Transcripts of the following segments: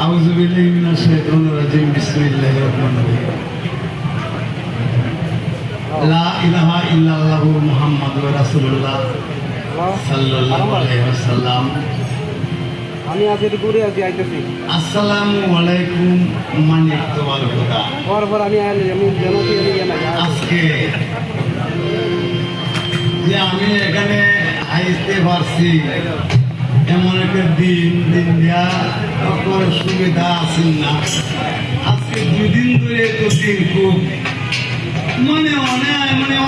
আউযু বিল্লাহি মিনাশ শাইতানির রাজিম বিসমিল্লাহির রহমানির রহিম লা ইলাহা ইল্লাল্লাহু মুহাম্মাদুর রাসূলুল্লাহ সাল্লাল্লাহু আলাইহি ওয়াসাল্লাম। আমি আজকে ঘুরে আছি আইতেছি। আসসালামু আলাইকুম মানিক তোমার খোদা। পরপর আমি জানাতে আজকে যে আমি এখানে আইতে পারছি এমন একটা দিন দিয়া কোনো সুবিধা আছেন না। আজকে 2 দিন ধরে তো দিন খুব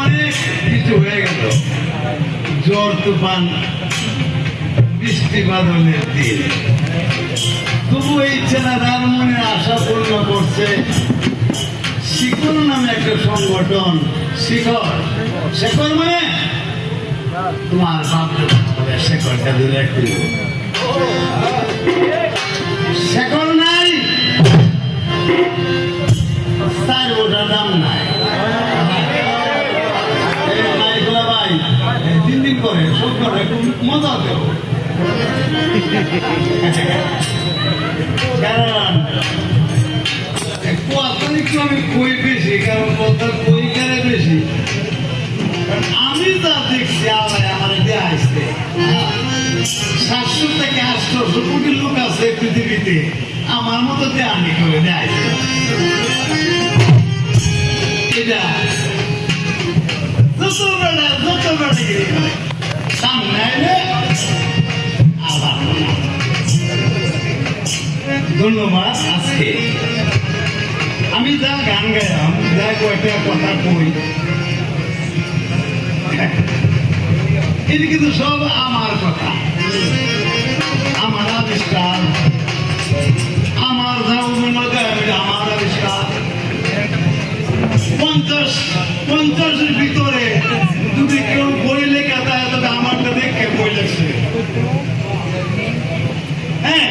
অনেক কিছু হয়ে গেল। জ্বর তুফান বৃষ্টি বাদলের দিন, তবু এই ছেলেটার মনে আশা পূর্ণ করছে। শিকড় নামে একটা সংগঠন, শেখর মানে তোমার শেখরটা দূরে একটু শেখর নাই, 4 ওটার দাম নাই। ভাই 3 দিন করে সব করে একটু মজা দেব, কারণ একটু আমি কই বেশি, কারণ কথা কই কারে বেশি। আমি যা দেখছি আল্লাহ আমার দেয়া আসছে 700 থেকে 800 কোটি লোক আছে পৃথিবীতে, আমার মতো দেয়ানি করে দেয়া আসছে। এটা যত বেড়া সামনে আবার ধন্যবাদ। আজকে আমি যা গান গাইলাম, যা কয়েকটা কথা কই, এটা কিন্তু সব আমার কথা, আমার আবিষ্কার, আমার যা আমার আবিষ্কার। 50-50-এর ভিতরে যদি কেউ বই লেখা দেয় তবে আমারটা দেখে বই লেখছে। হ্যাঁ,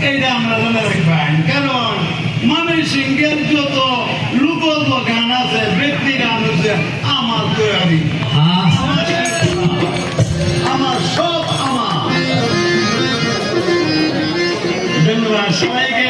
এইটা আমরা মনে রাখবেন, কারণ মানব সিংহের যত লোকজ গান আছে, ব্যক্তি গান আছে, আমার তৈরি, আমার সব আমার। ধন্যবাদ সবাইকে।